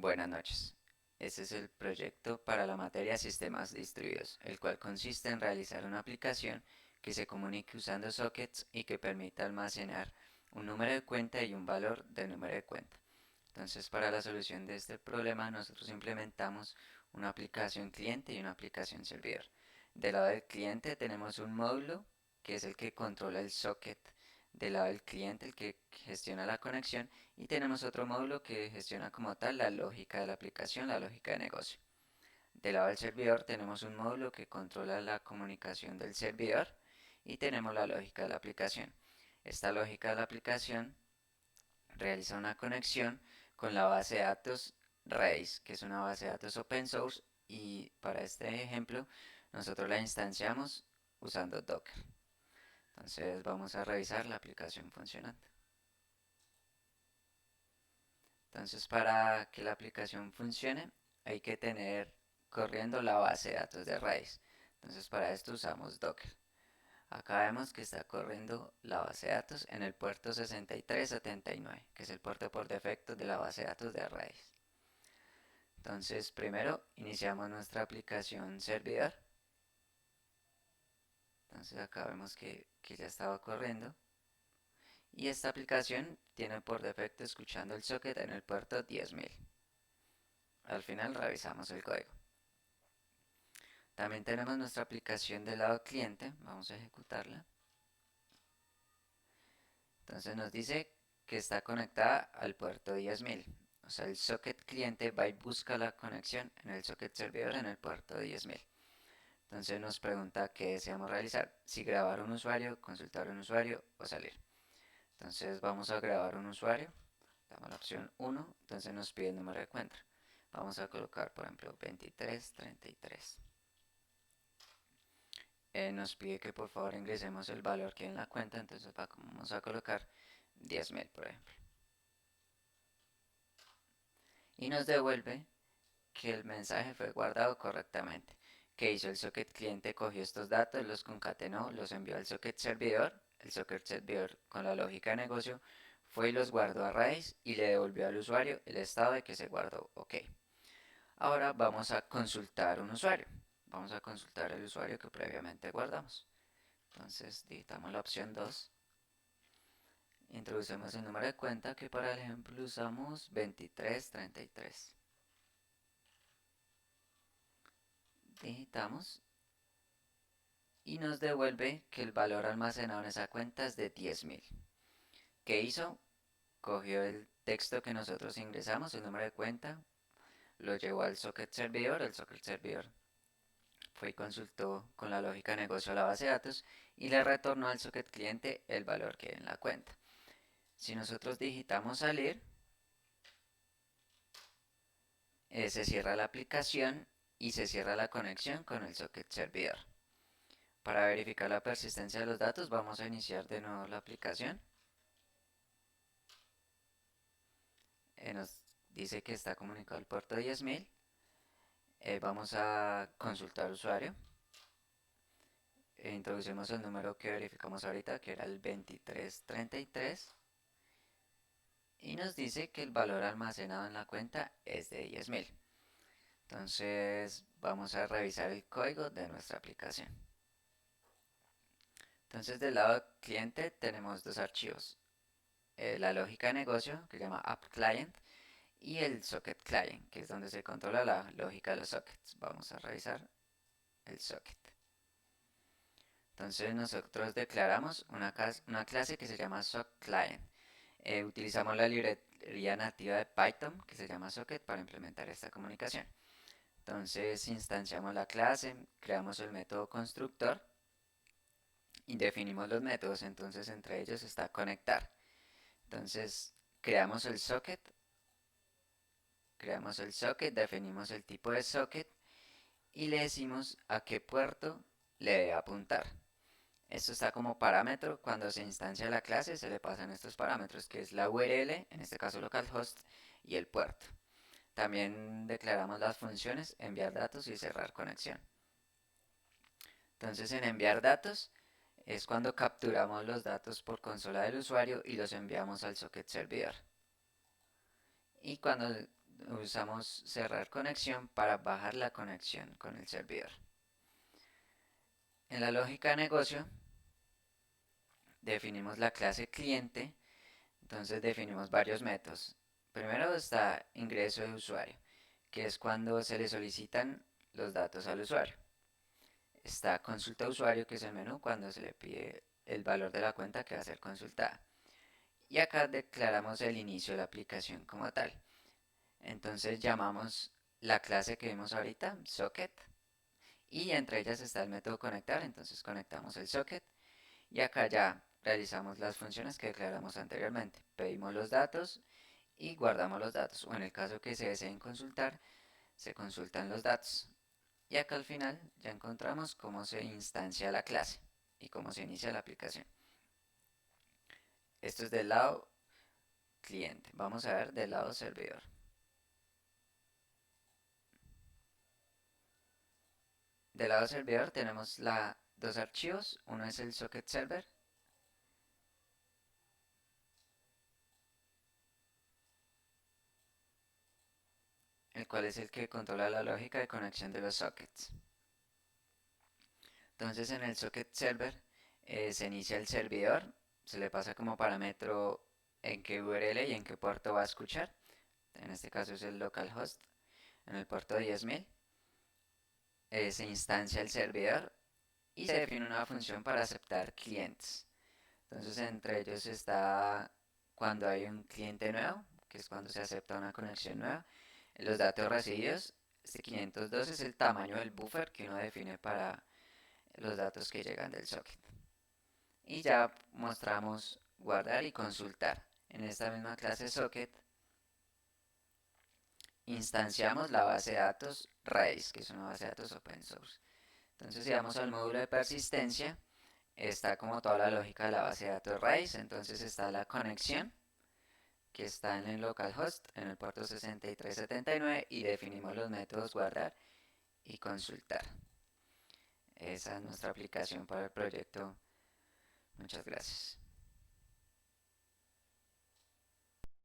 Buenas noches. Este es el proyecto para la materia Sistemas Distribuidos, el cual consiste en realizar una aplicación que se comunique usando sockets y que permita almacenar un número de cuenta y un valor del número de cuenta. Entonces, para la solución de este problema, nosotros implementamos una aplicación cliente y una aplicación servidor. Del lado del cliente tenemos un módulo que es el que controla el socket. Del lado del cliente, el que gestiona la conexión. Y tenemos otro módulo que gestiona como tal la lógica de la aplicación, la lógica de negocio. Del lado del servidor tenemos un módulo que controla la comunicación del servidor y tenemos la lógica de la aplicación. Esta lógica de la aplicación realiza una conexión con la base de datos Redis, que es una base de datos open source, y para este ejemplo nosotros la instanciamos usando Docker. Entonces vamos a revisar la aplicación funcionando. Entonces, para que la aplicación funcione, hay que tener corriendo la base de datos de Redis. Entonces, para esto usamos Docker. Acá vemos que está corriendo la base de datos en el puerto 6379, que es el puerto por defecto de la base de datos de Redis. Entonces, primero iniciamos nuestra aplicación servidor. Entonces, acá vemos que ya estaba corriendo. Y esta aplicación tiene por defecto escuchando el socket en el puerto 10.000. Al final revisamos el código. También tenemos nuestra aplicación del lado cliente. Vamos a ejecutarla. Entonces nos dice que está conectada al puerto 10.000. O sea, el socket cliente va y busca la conexión en el socket servidor en el puerto 10.000. Entonces nos pregunta qué deseamos realizar. Si grabar un usuario, consultar un usuario o salir. Entonces vamos a grabar un usuario. Damos la opción 1. Entonces nos pide el número de cuenta. Vamos a colocar, por ejemplo, 2333. Nos pide que por favor ingresemos el valor que hay en la cuenta, entonces vamos a colocar 10.000 por ejemplo. Y nos devuelve que el mensaje fue guardado correctamente. ¿Qué hizo el socket cliente? Cogió estos datos, los concatenó, los envió al socket servidor. El socket servidor con la lógica de negocio fue y los guardó a raíz y le devolvió al usuario el estado de que se guardó. Ok. Ahora vamos a consultar un usuario. Vamos a consultar el usuario que previamente guardamos. Entonces digitamos la opción 2. Introducimos el número de cuenta que para el ejemplo usamos 2333. Digitamos y nos devuelve que el valor almacenado en esa cuenta es de 10.000. ¿Qué hizo? Cogió el texto que nosotros ingresamos, el número de cuenta, lo llevó al socket servidor, el socket servidor fue y consultó con la lógica de negocio a la base de datos y le retornó al socket cliente el valor que hay en la cuenta. Si nosotros digitamos salir, se cierra la aplicación y se cierra la conexión con el socket servidor. Para verificar la persistencia de los datos vamos a iniciar de nuevo la aplicación. Nos dice que está comunicado al puerto 10.000. Vamos a consultar usuario. Introducimos el número que verificamos ahorita, que era el 2333. Y nos dice que el valor almacenado en la cuenta es de 10.000. Entonces vamos a revisar el código de nuestra aplicación. Entonces del lado cliente tenemos dos archivos. La lógica de negocio, que se llama App Client, y el Socket Client, que es donde se controla la lógica de los sockets. Vamos a revisar el socket. Entonces nosotros declaramos una clase que se llama SockClient. Utilizamos la librería nativa de Python que se llama Socket para implementar esta comunicación. Entonces instanciamos la clase, creamos el método constructor y definimos los métodos. Entonces entre ellos está conectar. Entonces creamos el socket, definimos el tipo de socket y le decimos a qué puerto le debe apuntar. Esto está como parámetro. Cuando se instancia la clase se le pasan estos parámetros, que es la URL, en este caso localhost, y el puerto. También declaramos las funciones enviar datos y cerrar conexión. Entonces en enviar datos es cuando capturamos los datos por consola del usuario y los enviamos al socket servidor. Y cuando usamos cerrar conexión para bajar la conexión con el servidor. En la lógica de negocio definimos la clase cliente, entonces definimos varios métodos. Primero está ingreso de usuario, que es cuando se le solicitan los datos al usuario. Está consulta de usuario, que es el menú cuando se le pide el valor de la cuenta que va a ser consultada. Y acá declaramos el inicio de la aplicación como tal. Entonces llamamos la clase que vimos ahorita, socket, y entre ellas está el método conectar, entonces conectamos el socket y acá ya realizamos las funciones que declaramos anteriormente. Pedimos los datos y guardamos los datos, o en el caso que se deseen consultar, se consultan los datos. Y acá al final ya encontramos cómo se instancia la clase y cómo se inicia la aplicación. Esto es del lado cliente. Vamos a ver del lado servidor. Del lado servidor tenemos dos archivos. Uno es el socket server, el cual es el que controla la lógica de conexión de los sockets. Entonces en el socket server se inicia el servidor, se le pasa como parámetro en qué URL y en qué puerto va a escuchar. En este caso es el localhost, en el puerto 10.000. Se instancia el servidor y se define una función para aceptar clientes. Entonces entre ellos está cuando hay un cliente nuevo, que es cuando se acepta una conexión nueva. Los datos recibidos, este 512 es el tamaño del buffer que uno define para los datos que llegan del socket. Y ya mostramos guardar y consultar. En esta misma clase socket instanciamos la base de datos Rails, que es una base de datos open source. Entonces si vamos al módulo de persistencia, está como toda la lógica de la base de datos Rails. Entonces está la conexión, que está en el localhost, en el puerto 6379, y definimos los métodos guardar y consultar. Esa es nuestra aplicación para el proyecto. Muchas gracias.